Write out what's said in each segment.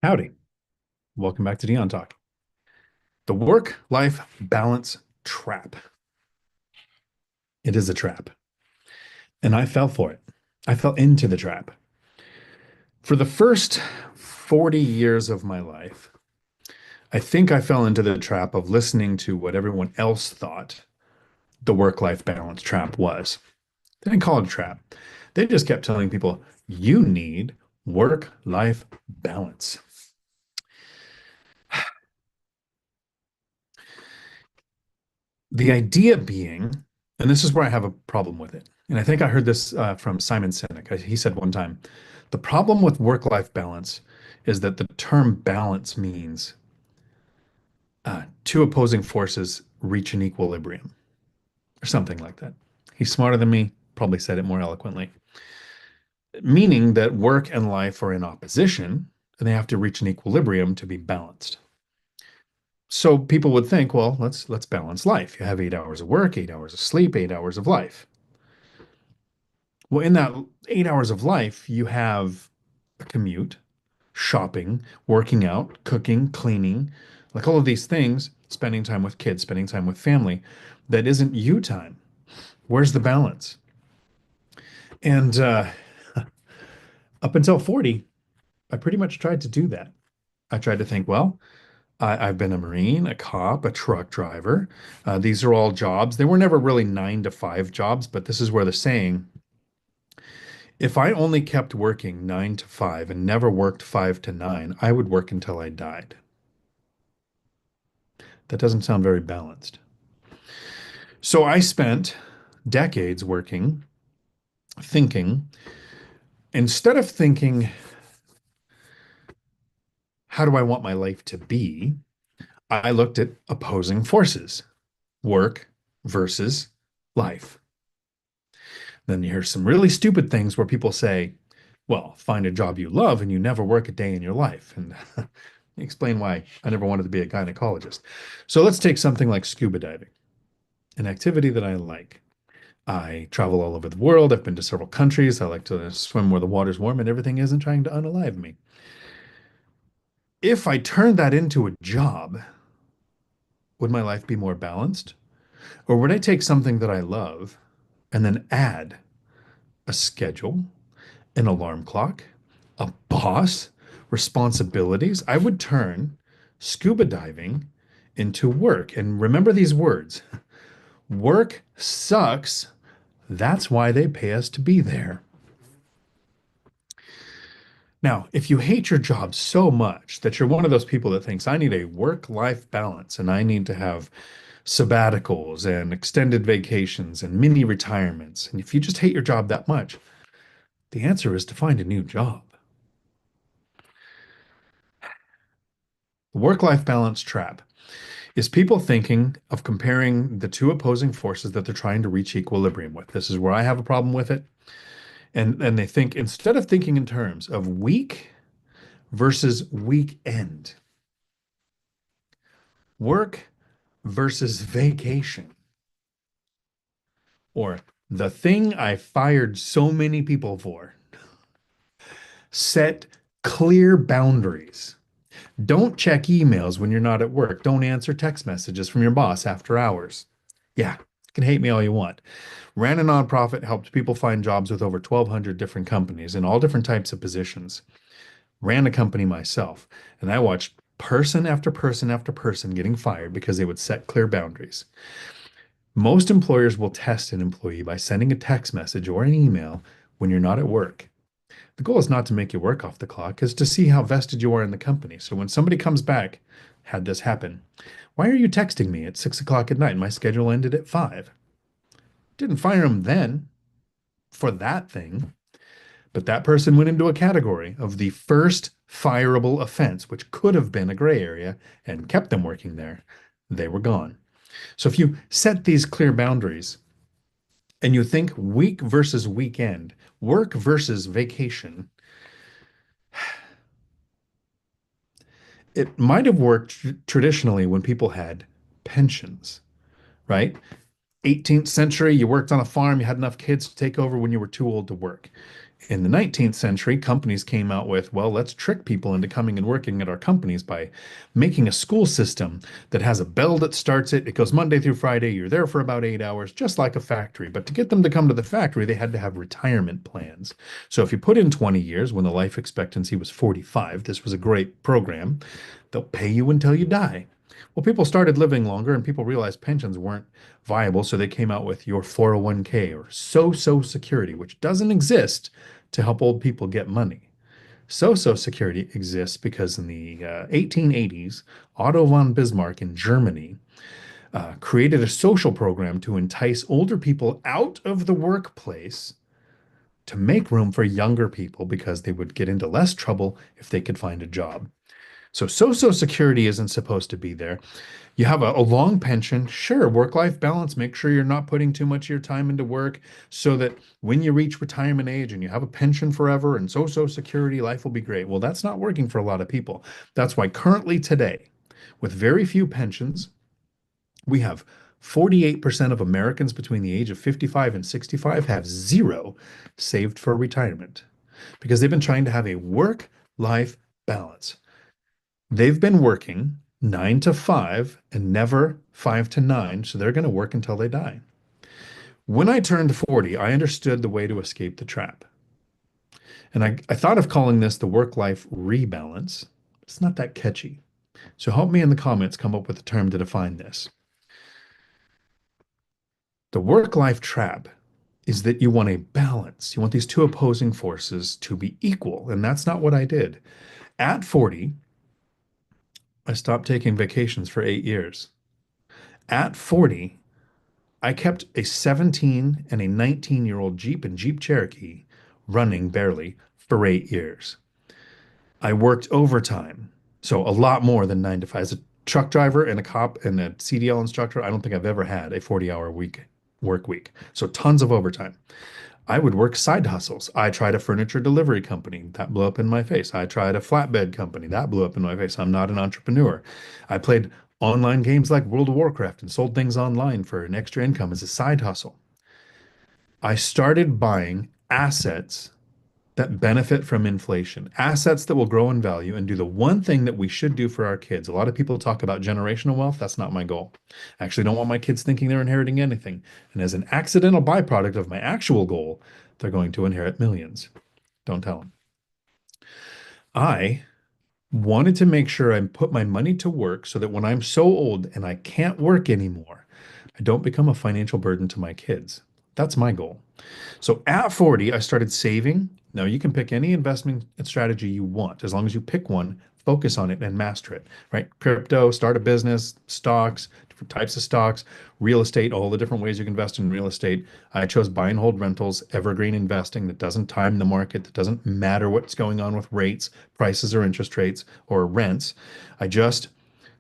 Howdy. Welcome back to Dion Talk. The work-life balance trap. It is a trap. And I fell for it. I fell into the trap. For the first 40 years of my life, I think I fell into the trap of listening to what everyone else thought the work-life balance trap was. They didn't call it a trap. They just kept telling people, you need work-life balance. The idea being, and this is where I have a problem with it, and I think I heard this from Simon Sinek. He said one time, the problem with work-life balance is that the term balance means two opposing forces reach an equilibrium, or something like that. He's smarter than me, probably said it more eloquently, meaning that work and life are in opposition, and they have to reach an equilibrium to be balanced. So people would think, well, let's balance life. You have 8 hours of work, 8 hours of sleep, 8 hours of life. Well, in that 8 hours of life, you have a commute, shopping, working out, cooking, cleaning, like all of these things, spending time with kids, spending time with family, that isn't you time. Where's the balance? And up until 40, I pretty much tried to do that. I tried to think, well, I've been a Marine, a cop, a truck driver. These are all jobs. They were never really 9 to 5 jobs, but this is where the saying, if I only kept working 9 to 5 and never worked 5 to 9, I would work until I died. That doesn't sound very balanced. So I spent decades working, thinking, instead of thinking, how do I want my life to be? I looked at opposing forces, work versus life. Then you hear some really stupid things where people say, well, find a job you love and you never work a day in your life. And explain why I never wanted to be a gynecologist. So let's take something like scuba diving, an activity that I like. I travel all over the world. I've been to several countries. I like to swim where the water's warm and everything isn't trying to unalive me. If I turned that into a job, would my life be more balanced? Or would I take something that I love and then add a schedule, an alarm clock, a boss, responsibilities? I would turn scuba diving into work. And remember these words: work sucks. That's why they pay us to be there. Now, if you hate your job so much that you're one of those people that thinks, I need a work-life balance and I need to have sabbaticals and extended vacations and mini retirements, and if you just hate your job that much, the answer is to find a new job. The work-life balance trap is people thinking of comparing the two opposing forces that they're trying to reach equilibrium with. This is where I have a problem with it. And they think, instead of thinking in terms of week versus weekend, work versus vacation, or the thing I fired so many people for, set clear boundaries. Don't check emails when you're not at work. Don't answer text messages from your boss after hours. Yeah, you can hate me all you want. Ran a nonprofit, helped people find jobs with over 1,200 different companies in all different types of positions. Ran a company myself, and I watched person after person after person getting fired because they would set clear boundaries. Most employers will test an employee by sending a text message or an email when you're not at work. The goal is not to make you work off the clock, is to see how vested you are in the company. So when somebody comes back, had this happen, why are you texting me at 6 o'clock at night? My schedule ended at 5. Didn't fire him then for that thing, but that person went into a category of the first fireable offense, which could have been a gray area and kept them working there. They were gone. So if you set these clear boundaries and you think week versus weekend, work versus vacation, it might have worked traditionally when people had pensions, right? 18th century, you worked on a farm, you had enough kids to take over when you were too old to work. In the 19th century, companies came out with, well, let's trick people into coming and working at our companies by making a school system that has a bell that starts it. It goes Monday through Friday. You're there for about 8 hours, just like a factory. But to get them to come to the factory, they had to have retirement plans. So if you put in 20 years when the life expectancy was 45, this was a great program. They'll pay you until you die. Well, people started living longer and people realized pensions weren't viable, so they came out with your 401k or so security, which doesn't exist to help old people get money. So security exists because in the 1880s, Otto von Bismarck in Germany created a social program to entice older people out of the workplace to make room for younger people because they would get into less trouble if they could find a job. So Social Security isn't supposed to be there. You have a long pension, sure, work-life balance, make sure you're not putting too much of your time into work so that when you reach retirement age and you have a pension forever and Social Security, life will be great. Well, that's not working for a lot of people. That's why currently today, with very few pensions, we have 48% of Americans between the age of 55 and 65 have zero saved for retirement because they've been trying to have a work-life balance. They've been working 9 to 5 and never 5 to 9, so they're going to work until they die. When I turned 40, I understood the way to escape the trap. And I thought of calling this the work-life rebalance. It's not that catchy. So help me in the comments come up with a term to define this. The work-life trap is that you want a balance. You want these two opposing forces to be equal, and that's not what I did. At 40, I stopped taking vacations for 8 years. At 40, I kept a 17 and a 19-year-old Jeep and Jeep Cherokee running barely for 8 years. I worked overtime, so a lot more than 9 to 5. As a truck driver and a cop and a CDL instructor, I don't think I've ever had a 40-hour week work week. So tons of overtime. I would work side hustles. I tried a furniture delivery company. That blew up in my face. I tried a flatbed company. That blew up in my face. I'm not an entrepreneur. I played online games like World of Warcraft and sold things online for an extra income as a side hustle. I started buying assets that benefit from inflation, assets that will grow in value and do the one thing that we should do for our kids. A lot of people talk about generational wealth. That's not my goal. I actually don't want my kids thinking they're inheriting anything. And as an accidental byproduct of my actual goal, they're going to inherit millions. Don't tell them. I wanted to make sure I put my money to work so that when I'm so old and I can't work anymore, I don't become a financial burden to my kids. That's my goal. So at 40, I started saving. Now you can pick any investment strategy you want, as long as you pick one, focus on it and master it, right? Crypto, start a business, stocks, different types of stocks, real estate, all the different ways you can invest in real estate. I chose buy and hold rentals, evergreen investing that doesn't time the market, that doesn't matter what's going on with rates, prices, or interest rates or rents. I just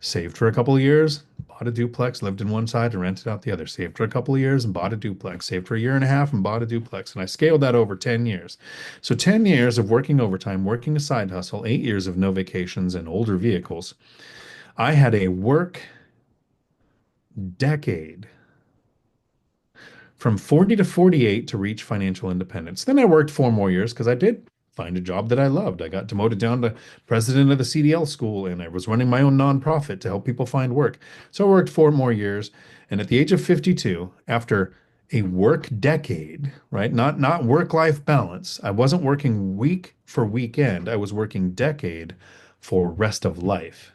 saved for a couple of years, bought a duplex, lived in one side and rented out the other. Saved for a couple of years and bought a duplex. Saved for a year and a half and bought a duplex. And I scaled that over 10 years. So 10 years of working overtime, working a side hustle, 8 years of no vacations and older vehicles. I had a work decade from 40 to 48 to reach financial independence. Then I worked 4 more years because I did find a job that I loved. I got demoted down to president of the CDL school and I was running my own nonprofit to help people find work. So I worked 4 more years. And at the age of 52, after a work decade, right? Not work-life balance. I wasn't working week for weekend. I was working decade for rest of life.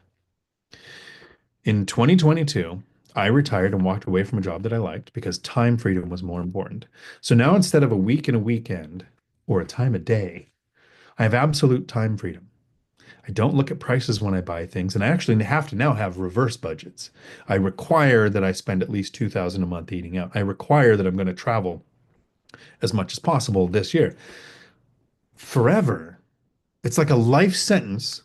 In 2022, I retired and walked away from a job that I liked because time freedom was more important. So now instead of a week and a weekend or a time a day, I have absolute time freedom. I don't look at prices when I buy things, and I actually have to now have reverse budgets. I require that I spend at least 2,000 a month eating out. I require that I'm going to travel as much as possible this year. Forever. It's like a life sentence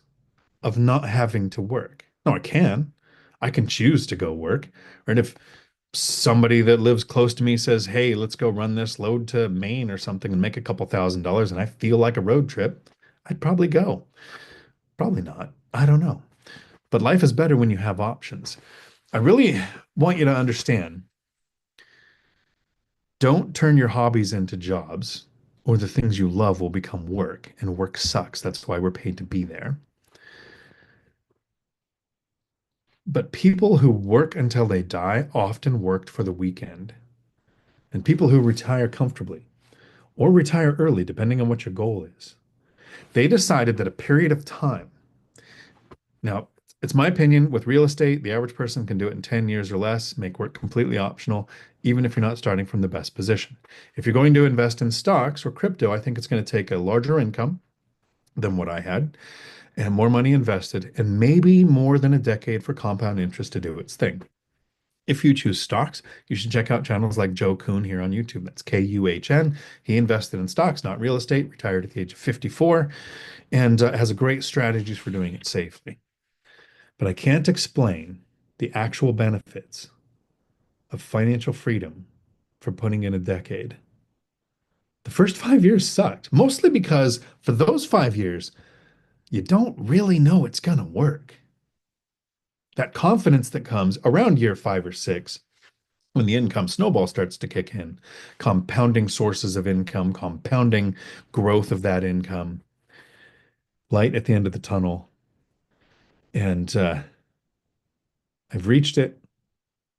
of not having to work. No, I can. I can choose to go work. Right? If somebody that lives close to me says, "Hey, let's go run this load to Maine or something and make a couple $1,000s," and I feel like a road trip, I'd probably go. Probably not. I don't know. But life is better when you have options. I really want you to understand Don't turn your hobbies into jobs, or the things you love will become work, and work sucks. That's why we're paid to be there. But people who work until they die often worked for the weekend. And people who retire comfortably or retire early, depending on what your goal is, they decided that a period of time. Now, it's my opinion with real estate, the average person can do it in 10 years or less, make work completely optional, even if you're not starting from the best position. If you're going to invest in stocks or crypto, I think it's going to take a larger income than what I had and more money invested, and maybe more than a decade for compound interest to do its thing. If you choose stocks, you should check out channels like Joe Kuhn here on YouTube. That's Kuhn. He invested in stocks, not real estate, retired at the age of 54, and has a great strategies for doing it safely. But I can't explain the actual benefits of financial freedom for putting in a decade. The first 5 years sucked, mostly because for those 5 years, you don't really know it's going to work. That confidence that comes around year 5 or 6 when the income snowball starts to kick in, compounding sources of income, compounding growth of that income, light at the end of the tunnel. And I've reached it.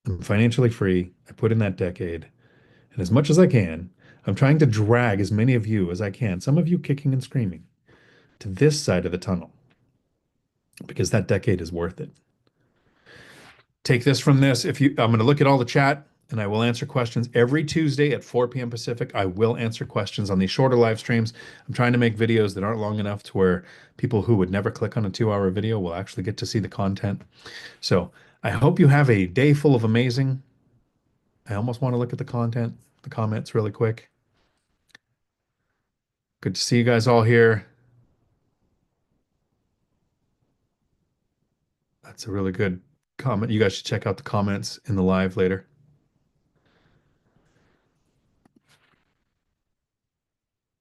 I'm financially free. I put in that decade. And as much as I can, I'm trying to drag as many of you as I can, some of you kicking and screaming, to this side of the tunnel because that decade is worth it. Take this from this. I'm going to look at all the chat and I will answer questions every Tuesday at 4 p.m. Pacific. I will answer questions on these shorter live streams. I'm trying to make videos that aren't long enough to where people who would never click on a 2-hour video will actually get to see the content. So I hope you have a day full of amazing. I almost want to look at the comments really quick. Good to see you guys all here. That's a really good comment. You guys should check out the comments in the live later.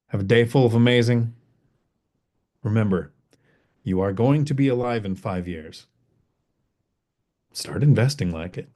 Have a day full of amazing. Remember, you are going to be alive in 5 years. Start investing like it.